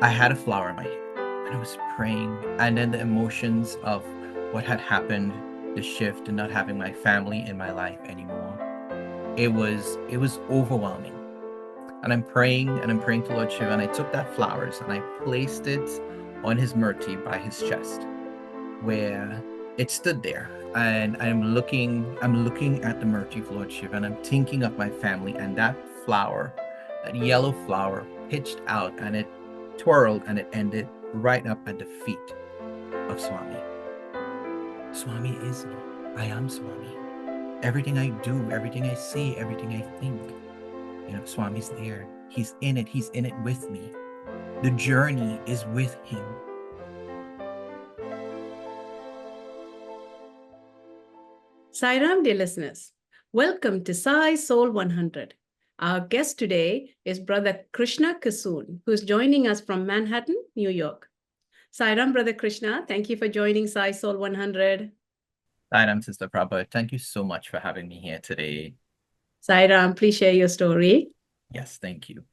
I had a flower in my hand and I was praying. And then the emotions of what had happened, the shift and not having my family in my life anymore. It was overwhelming. And I'm praying to Lord Shiva, and I took that flowers and I placed it on his murti by his chest, where it stood there. And I'm looking at the murti of Lord Shiva, and I'm thinking of my family, and that flower, that yellow flower, pitched out and it twirled and it ended right up at the feet of Swami. Swami is me. I am Swami. Everything I do, everything I see, everything I think, Swami's there. He's in it. He's in it with me. The journey is with him. Sairam, dear listeners, welcome to Sai SOUL 100. Our guest today is Brother Krishna Kisson, who's joining us from Manhattan, New York. Sairam, Brother Krishna, thank you for joining Sai SOUL 100. Sairam, Sister Prabha, thank you so much for having me here today. Sairam, please share your story. Yes, thank you.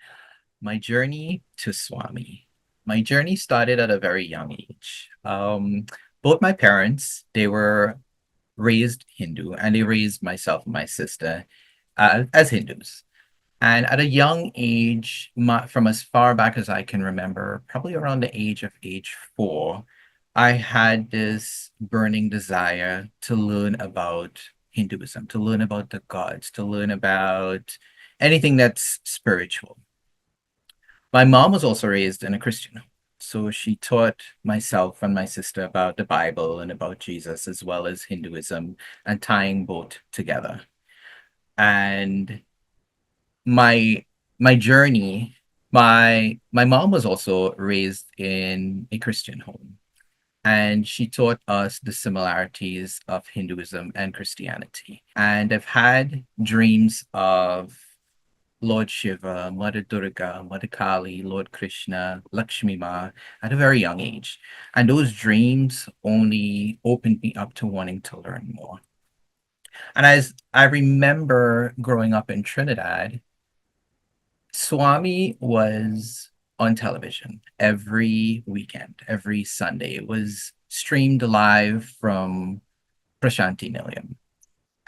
My journey to Swami. My journey started at a very young age. Both my parents, they were raised Hindu, and they raised myself and my sister as Hindus. And at a young age, from as far back as I can remember, probably around the age 4, I had this burning desire to learn about Hinduism, to learn about the gods, to learn about anything that's spiritual. My mom was also raised in a Christian home. So she taught myself and my sister about the Bible and about Jesus, as well as Hinduism, and tying both together. And my my journey, my mom was also raised in a Christian home, and she taught us the similarities of Hinduism and Christianity. And I've had dreams of Lord Shiva, Mother Durga, Mother Kali, Lord Krishna, Lakshmi Ma at a very young age. And those dreams only opened me up to wanting to learn more. And as I remember growing up in Trinidad, Swami was on television every weekend, every Sunday. It was streamed live from Prashanti Nilayam.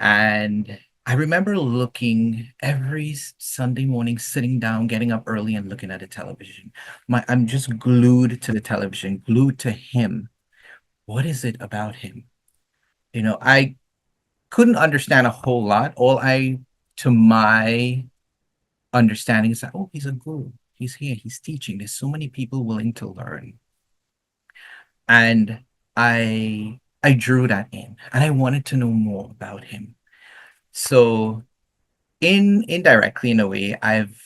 And I remember looking every Sunday morning, sitting down, getting up early and looking at the television. I'm just glued to the television, glued to him. What is it about him? I couldn't understand a whole lot. To my understanding, is that, oh, he's a guru. He's here. He's teaching. There's so many people willing to learn. And I drew that in, and I wanted to know more about him. So indirectly, in a way, I've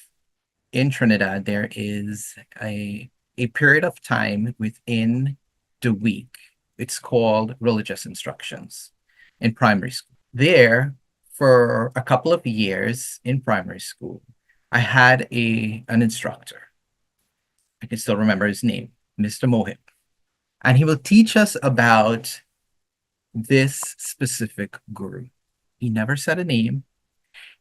in Trinidad, there is a period of time within the week. It's called religious instructions in primary school. There, for a couple of years in primary school, I had an instructor. I can still remember his name, Mr. Mohit. And he will teach us about this specific guru. He never said a name.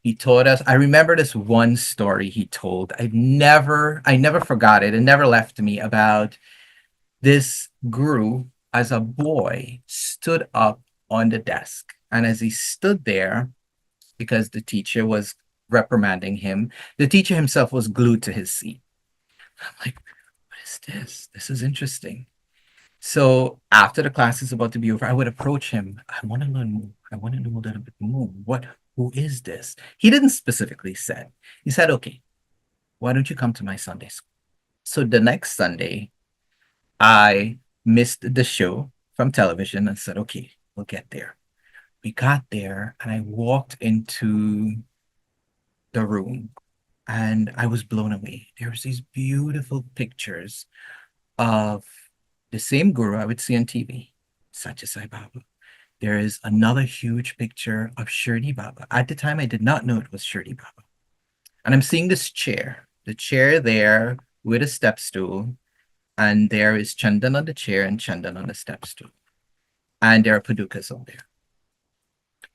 He taught us. I remember this one story he told. I never forgot it. It never left me, about this guru as a boy stood up on the desk. And as he stood there, because the teacher was reprimanding him, the teacher himself was glued to his seat. I'm like, what is this? This is interesting. So after the class is about to be over, I would approach him. I want to learn more. I want to know a little bit more. Who is this? He didn't specifically say. He said, okay, why don't you come to my Sunday school? So the next Sunday, I missed the show from television and said, okay, we'll get there. We got there and I walked into the room and I was blown away. There was these beautiful pictures of the same guru I would see on TV, Satya Sai Baba. There is another huge picture of Shirdi Baba. At the time, I did not know it was Shirdi Baba. And I'm seeing this chair, the chair there with a step stool, and there is Chandan on the chair and Chandan on the step stool. And there are padukas on there.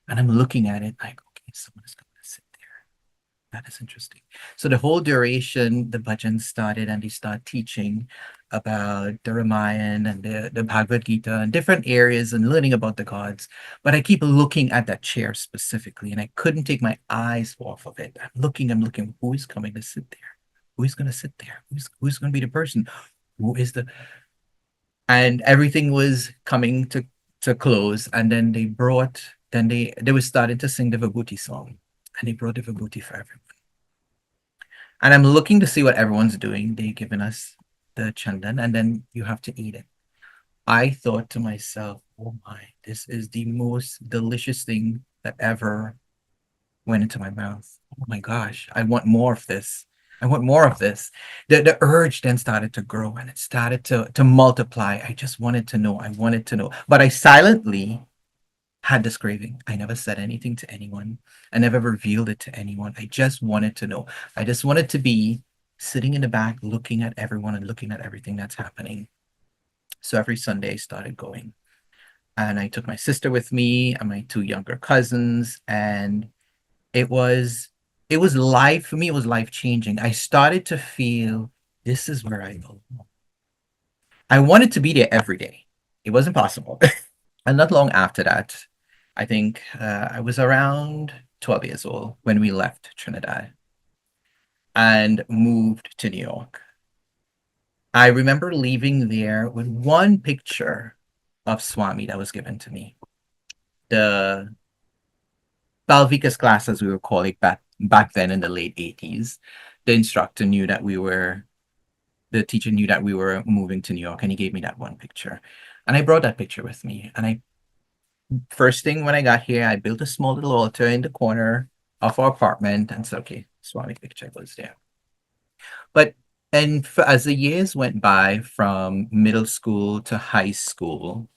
And I'm looking at it like, okay, someone is going to sit there. That is interesting. So the whole duration, the bhajan started and they start teaching about the Ramayana and the Bhagavad Gita and different areas and learning about the gods. But I keep looking at that chair specifically and I couldn't take my eyes off of it. I'm looking, who is coming to sit there? Who is going to sit there? Who's going to be the person? Who is the and everything was coming to close and then they were starting to sing the Vibhuti song and they brought the Vibhuti for everyone. And I'm looking to see what everyone's doing. They given us the chandan, and then you have to eat it. I thought to myself, oh my, this is the most delicious thing that ever went into my mouth. Oh my gosh, I want more of this. I want more of this. The urge then started to grow and it started to multiply. I just wanted to know. I wanted to know. But I silently had this craving. I never said anything to anyone. I never revealed it to anyone. I just wanted to know. I just wanted to be sitting in the back, looking at everyone and looking at everything that's happening. So every Sunday I started going. And I took my sister with me and my two younger cousins. And it was it was life for me, it was life changing. I started to feel this is where I belong. I wanted to be there every day. It wasn't possible. And not long after that, I think I was around 12 years old when we left Trinidad and moved to New York. I remember leaving there with one picture of Swami that was given to me. The Balvikas class, as we were calling it back then in the late 80s. The instructor knew that the teacher knew that we were moving to New York, and he gave me that one picture. And I brought that picture with me. And I first thing when I got here, I built a small little altar in the corner of our apartment and said, okay, Swami picture goes there. But as the years went by from middle school to high school,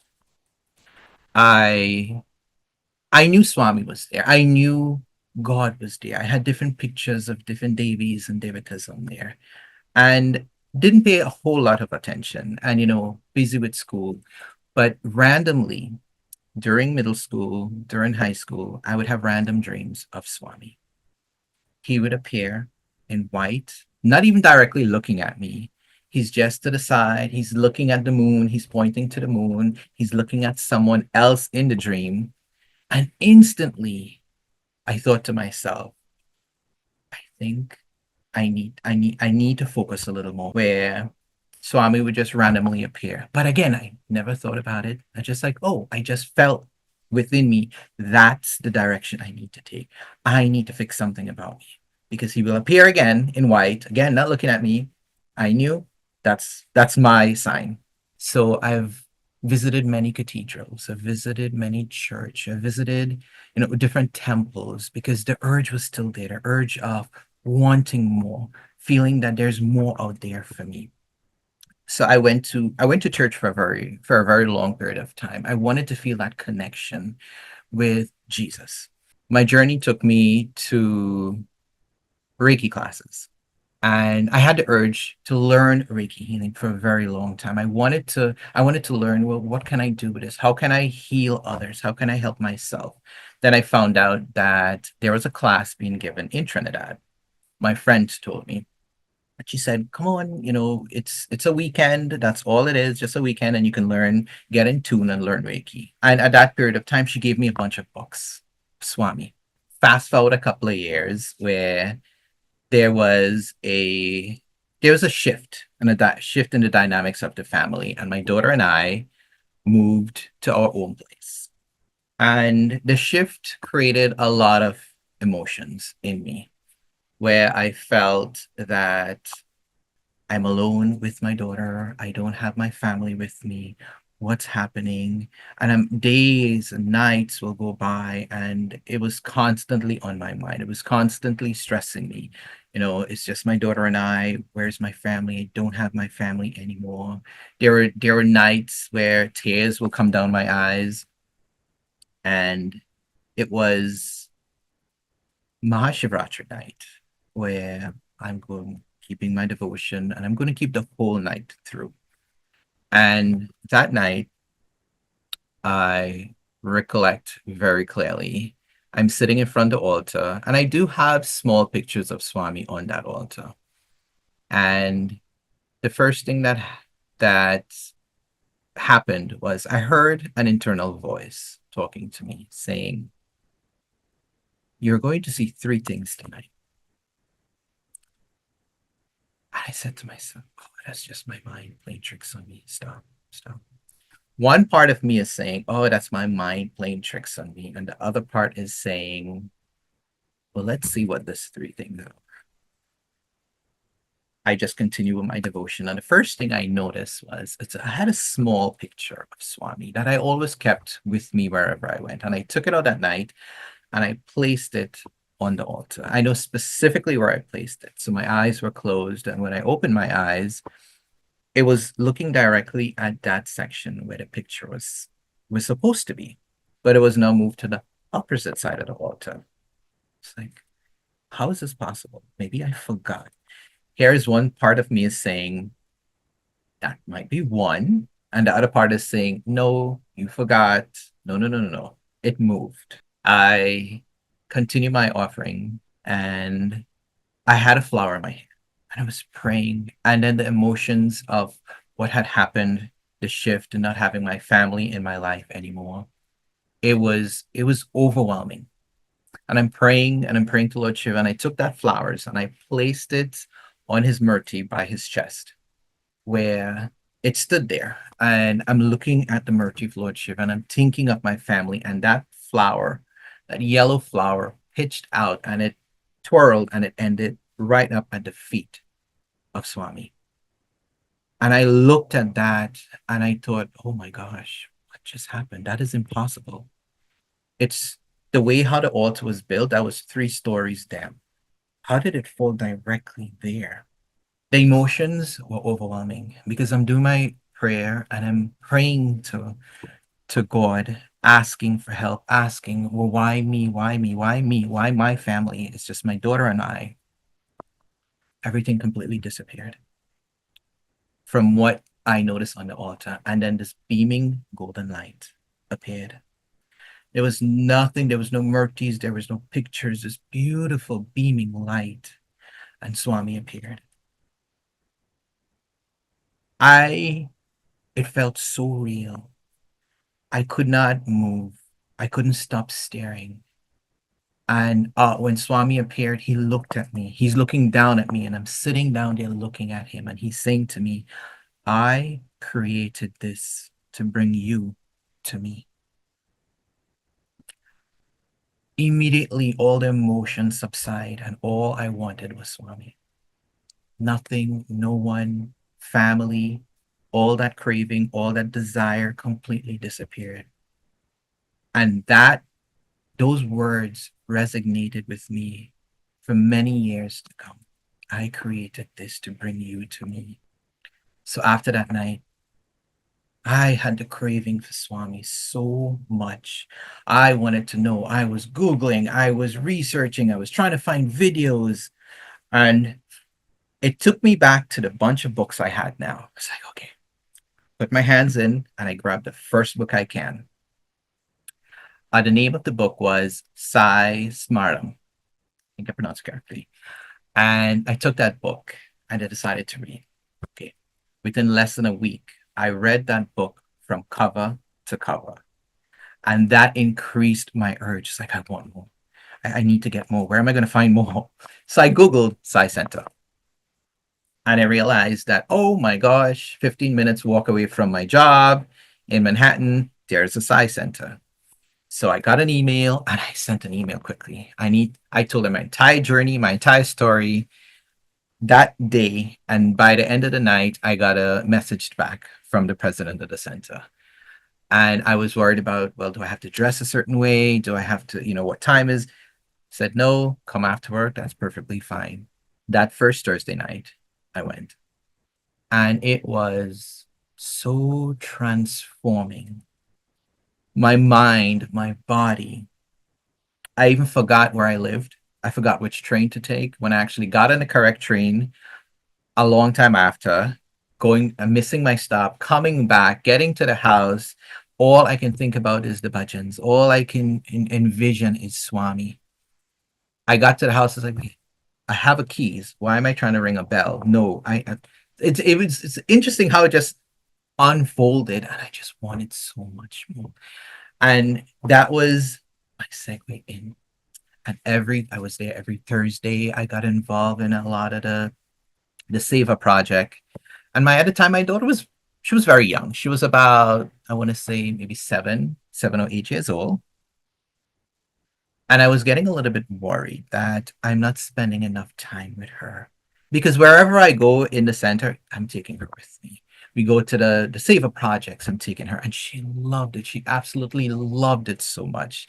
I I knew Swami was there. I knew God was there. I had different pictures of different Devis and Devatas on there and didn't pay a whole lot of attention and, busy with school. But randomly, during middle school, during high school, I would have random dreams of Swami. He would appear in white, not even directly looking at me. He's just to the side. He's looking at the moon. He's pointing to the moon. He's looking at someone else in the dream. And instantly, I thought to myself, I think I need to focus a little more where Swami would just randomly appear. But again, I never thought about it. I just like, oh, I just felt within me that's the direction I need to take. I need to fix something about me because he will appear again in white, again, not looking at me. I knew that's my sign. So I've visited many cathedrals, I've visited many church, I've visited, different temples because the urge was still there, the urge of wanting more, feeling that there's more out there for me. So I went to church for a very long period of time. I wanted to feel that connection with Jesus. My journey took me to Reiki classes. And I had the urge to learn Reiki healing for a very long time. I wanted to learn, well, what can I do with this? How can I heal others? How can I help myself? Then I found out that there was a class being given in Trinidad. My friend told me. And she said, "Come on, it's a weekend. That's all it is, just a weekend, and you can learn, get in tune, and learn Reiki." And at that period of time, she gave me a bunch of books, Swami. Fast forward a couple of years, where there was a there was a shift and shift in the dynamics of the family, and my daughter and I moved to our own place, and the shift created a lot of emotions in me, where I felt that I'm alone with my daughter. I don't have my family with me. What's happening? And days and nights will go by, and it was constantly on my mind. It was constantly stressing me. It's just my daughter and I. Where's my family? I don't have my family anymore. There were nights where tears will come down my eyes, and it was Mahashivratri night where I'm going keeping my devotion and I'm going to keep the whole night through. And that night, I recollect very clearly. I'm sitting in front of the altar, and I do have small pictures of Swami on that altar. And the first thing that happened was I heard an internal voice talking to me saying, "You're going to see three things tonight." And I said to myself, "Oh, that's just my mind playing tricks on me. Stop, stop." One part of me is saying, "Oh, that's my mind playing tricks on me." And the other part is saying, "Well, let's see what this three things are." I just continue with my devotion. And the first thing I noticed was I had a small picture of Swami that I always kept with me wherever I went. And I took it out that night and I placed it on the altar. I know specifically where I placed it. So my eyes were closed. And when I opened my eyes, it was looking directly at that section where the picture was supposed to be. But it was now moved to the opposite side of the altar. It's like, how is this possible? Maybe I forgot. Here's one part of me is saying, that might be one. And the other part is saying, no, you forgot. No, no, no, no, no. It moved. I continue my offering and I had a flower in my hand and I was praying. And then the emotions of what had happened, the shift and not having my family in my life anymore, it was overwhelming. And I'm praying to Lord Shiva. And I took that flowers and I placed it on his murti by his chest, where it stood there. And I'm looking at the murti of Lord Shiva and I'm thinking of my family. And that flower, that yellow flower, pitched out and it twirled and it ended right up at the feet of Swami. And I looked at that and I thought, oh my gosh, what just happened? That is impossible. It's the way how the altar was built, that was 3 stories down. How did it fall directly there? The emotions were overwhelming because I'm doing my prayer and I'm praying to God, asking for help, asking, well, why me? Why me? Why me? Why my family? It's just my daughter and I. Everything completely disappeared from what I noticed on the altar. And then this beaming golden light appeared. There was nothing, there was no murtis, there was no pictures, this beautiful beaming light. And Swami appeared. I It felt so real. I could not move. I couldn't stop staring. And when Swami appeared, he looked at me. He's looking down at me, and I'm sitting down there looking at him. And he's saying to me, I created this to bring you to me. Immediately, all the emotions subside, and all I wanted was Swami. Nothing, no one, family, all that craving, all that desire completely disappeared. And those words resonated with me for many years to come. I created this to bring you to me. So after that night, I had the craving for Swami so much. I wanted to know. I was Googling, I was researching, I was trying to find videos. And it took me back to the bunch of books I had now. It's like, okay, put my hands in and I grabbed the first book I can. The name of the book was Sai Smaram. I think I pronounced it correctly. And I took that book and I decided to read. Okay. Within less than a week, I read that book from cover to cover. And that increased my urge. It's like, I want more. I need to get more. Where am I going to find more? So I Googled Sai Center. And I realized that, oh my gosh, 15 minutes walk away from my job in Manhattan, there's a Sai Center. So I got an email and I sent an email quickly. I told them my entire journey, my entire story that day. And by the end of the night, I got a message back from the president of the center. And I was worried about, well, do I have to dress a certain way? Do I have to, what time is? Said, no, come after work. That's perfectly fine. That first Thursday night, I went. And it was so transforming. My mind, my body. I even forgot where I lived. I forgot which train to take. When I actually got on the correct train, a long time after, going and missing my stop, coming back, getting to the house, all I can think about is the bhajans. All I can envision is Swami. I got to the house. I was like, "Wait, I have a keys. Why am I trying to ring a bell? No, it's interesting how it just unfolded, and I just wanted so much more. And that was my segue in. And I was there every Thursday. I got involved in a lot of the Seva project. And at the time, my daughter she was very young. She was about, I want to say maybe 7 or 8 years old. And I was getting a little bit worried that I'm not spending enough time with her. Because wherever I go in the center, I'm taking her with me. We go to the Saver projects, I'm taking her, and she loved it. She absolutely loved it so much.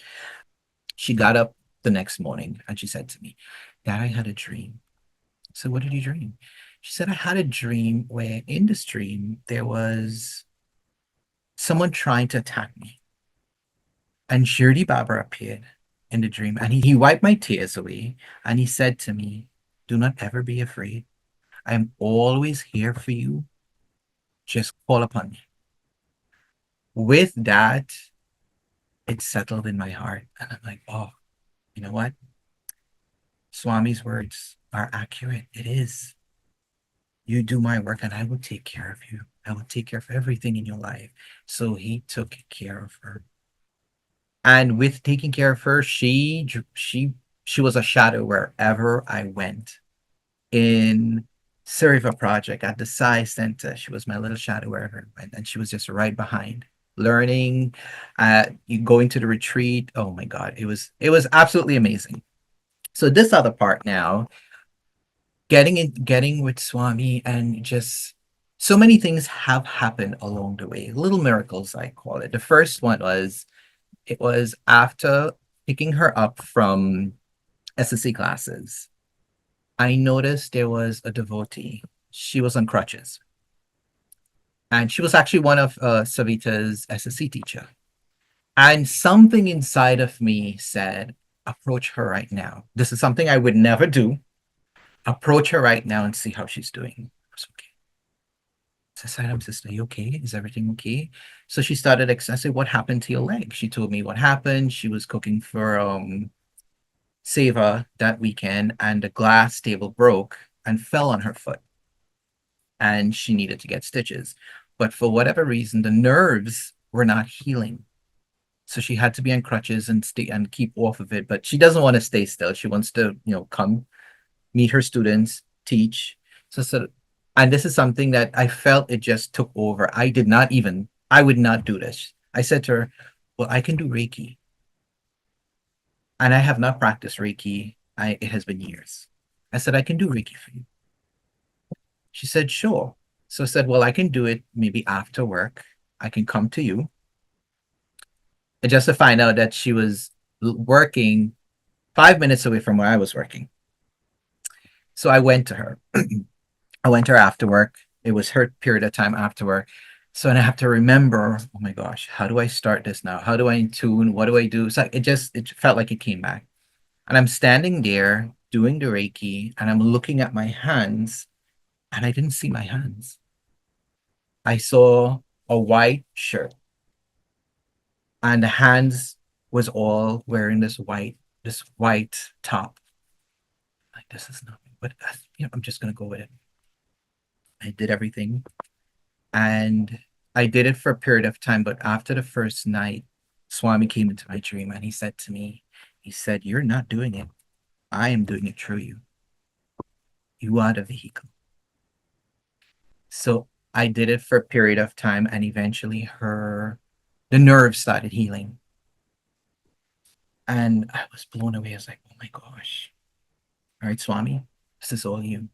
She got up the next morning and she said to me, Dad, I had a dream. So what did you dream? She said, I had a dream where in this dream there was someone trying to attack me. And Shirdi Baba appeared in the dream and he wiped my tears away and he said to me, do not ever be afraid. I am always here for you. Just call upon me. With that, it settled in my heart. And I'm like, oh, you know what? Swami's words are accurate. It is. You do my work and I will take care of you. I will take care of everything in your life. So he took care of her. And with taking care of her, she was a shadow wherever I went. In Sariva project at the Sai Center, she was my little shadow wherever I went, and she was just right behind, learning, you going to the retreat. Oh my God, it was absolutely amazing. So this other part now, getting with Swami, and just so many things have happened along the way, little miracles I call it. The first one was it was after picking her up from SSC classes. I noticed there was a devotee. She was on crutches. And she was actually one of Savita's SSC teacher. And something inside of me said, approach her right now. This is something I would never do. Approach her right now and see how she's doing. I was okay. So I said, sister, you okay? Is everything okay? So she started, I said, what happened to your leg? She told me what happened. She was cooking for Seva that weekend and the glass table broke and fell on her foot. And she needed to get stitches. But for whatever reason, the nerves were not healing. So she had to be on crutches and stay and keep off of it. But she doesn't want to stay still. She wants to, come meet her students, teach. So, and this is something that I felt it just took over. I would not do this. I said to her, well, I can do Reiki. And I have not practiced Reiki. It has been years. I said, I can do Reiki for you. She said, sure. So I said, well, I can do it maybe after work. I can come to you. And just to find out that she was working 5 minutes away from where I was working. So I went to her. I went to her after work. It was her period of time after work. So and I have to remember, oh my gosh, how do I start this now? How do I tune? What do I do? So it felt like it came back. And I'm standing there doing the Reiki and I'm looking at my hands and I didn't see my hands. I saw a white shirt and the hands was all wearing this white top. Like this is nothing, but I'm just gonna go with it. I did everything and I did it for a period of time. But after the first night, Swami came into my dream and he said to me, he said, you're not doing it. I am doing it through you. You are the vehicle. So I did it for a period of time and eventually the nerves started healing. And I was blown away. I was like, oh my gosh. All right, Swami, this is all you.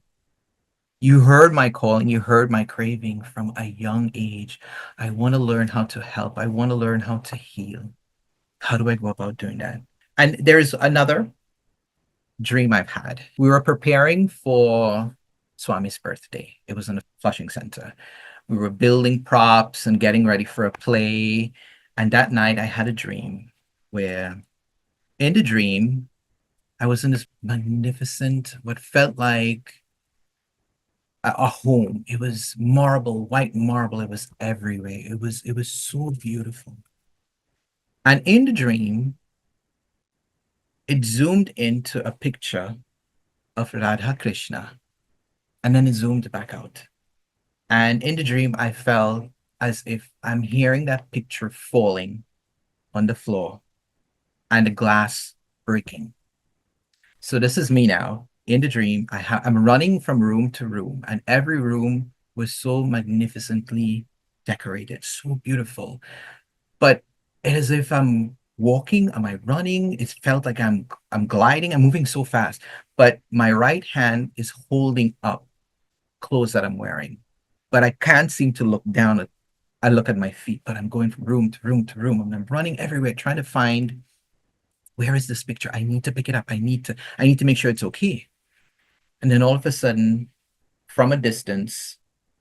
You heard my calling, you heard my craving from a young age. I want to learn how to help. I want to learn how to heal. How do I go about doing that? And there's another dream I've had. We were preparing for Swami's birthday. It was in a Flushing Center. We were building props and getting ready for a play. And that night I had a dream where in the dream, I was in this magnificent, what felt like a home. It was marble, white marble. It was everywhere. It was so beautiful. And in the dream, it zoomed into a picture of Radha Krishna, and then it zoomed back out. And in the dream, I felt as if I'm hearing that picture falling on the floor and the glass breaking. So this is me now in the dream. I'm running from room to room, and every room was so magnificently decorated, so beautiful. But as if I'm walking, am I running? It felt like I'm gliding, I'm moving so fast. But my right hand is holding up clothes that I'm wearing. But I can't seem to look down at I look at my feet, but I'm going from room to room to room, and I'm running everywhere trying to find where is this picture? I need to pick it up. I need to make sure it's okay. And then all of a sudden, from a distance,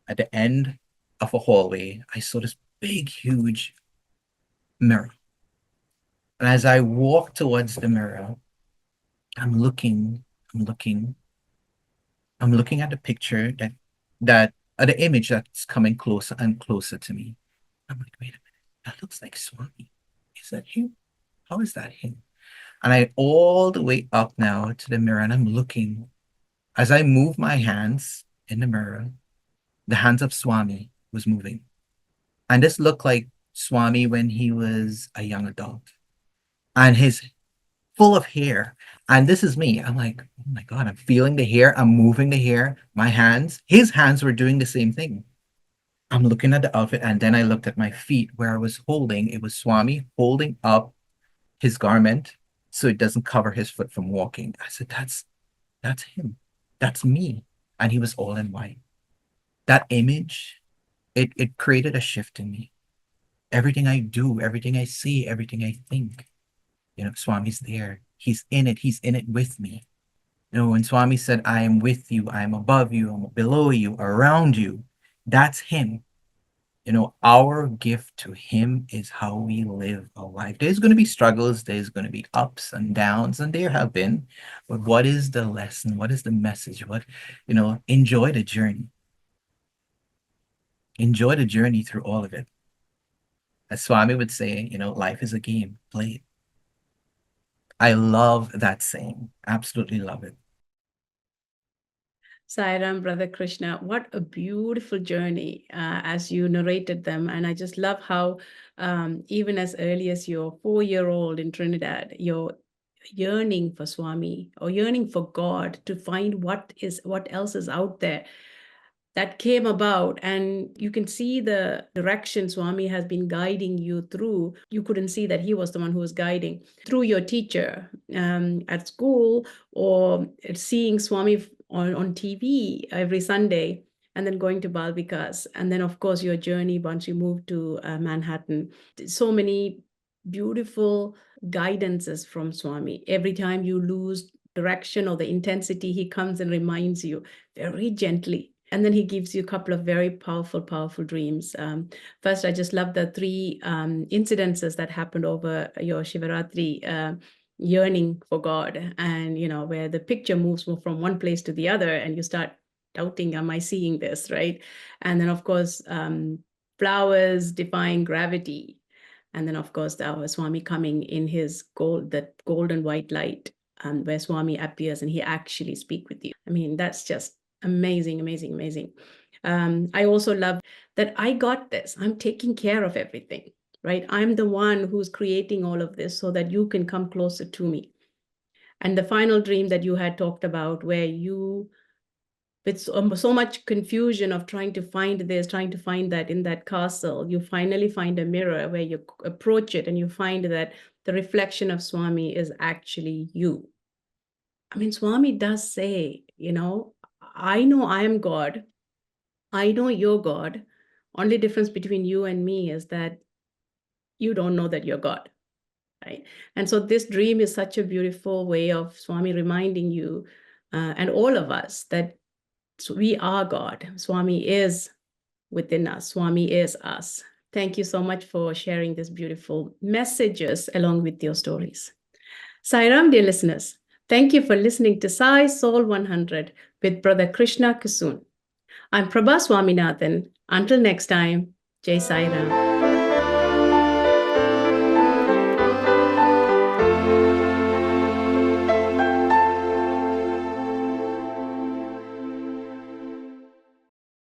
at the end of a hallway, I saw this big, huge mirror. And as I walk towards the mirror, I'm looking, I'm looking, I'm looking at the picture the image that's coming closer and closer to me. I'm like, wait a minute, that looks like Swami. Is that him? How is that him? And I all the way up now to the mirror, and I'm looking. As I move my hands in the mirror, the hands of Swami was moving. And this looked like Swami when he was a young adult. And his full of hair. And this is me. I'm like, oh my God, I'm feeling the hair. I'm moving the hair. My hands, his hands were doing the same thing. I'm looking at the outfit. And then I looked at my feet where I was holding. It was Swami holding up his garment so it doesn't cover his foot from walking. I said, that's him. That's me. And he was all in white. That image, it created a shift in me. Everything I do, everything I see, everything I think, Swami's there. He's in it with me. When Swami said, I am with you, I am above you, I'm below you, around you, that's him. Our gift to him is how we live our life. There's going to be struggles, there's going to be ups and downs, and there have been. But what is the lesson? What is the message? Enjoy the journey. Enjoy the journey through all of it. As Swami would say, life is a game. Play it. I love that saying. Absolutely love it. Sairam, Brother Krishna, what a beautiful journey as you narrated them. And I just love how, even as early as your 4-year-old in Trinidad, you're yearning for Swami or yearning for God to find what else is out there that came about, and you can see the direction Swami has been guiding you through. You couldn't see that he was the one who was guiding through your teacher at school, or seeing Swami on TV every Sunday, and then going to Balvikas, and then of course your journey once you moved to Manhattan. So many beautiful guidances from Swami. Every time you lose direction or the intensity, he comes and reminds you very gently. And then he gives you a couple of very powerful, powerful dreams. First, I just love the 3 incidences that happened over your Shivaratri, yearning for God, and where the picture moves from one place to the other, and you start doubting, am I seeing this, right? And then, of course, flowers defying gravity. And then, of course, our Swami coming in his that gold and white light, where Swami appears and he actually speaks with you. I mean, that's just amazing, amazing, amazing. I also love that I got this. I'm taking care of everything, right? I'm the one who's creating all of this so that you can come closer to me. And the final dream that you had talked about, where you, with so much confusion of trying to find this, trying to find that in that castle, you finally find a mirror where you approach it and you find that the reflection of Swami is actually you. I mean, Swami does say, I know I am God. I know you're God. Only difference between you and me is that you don't know that you're God, right? And so this dream is such a beautiful way of Swami reminding you and all of us that we are God. Swami is within us. Swami is us. Thank you so much for sharing these beautiful messages along with your stories. Sairam, dear listeners, thank you for listening to Sai Soul 100 with Brother Krishna Kisson. I'm Prabha Swaminathan. Until next time, Jai Sairam.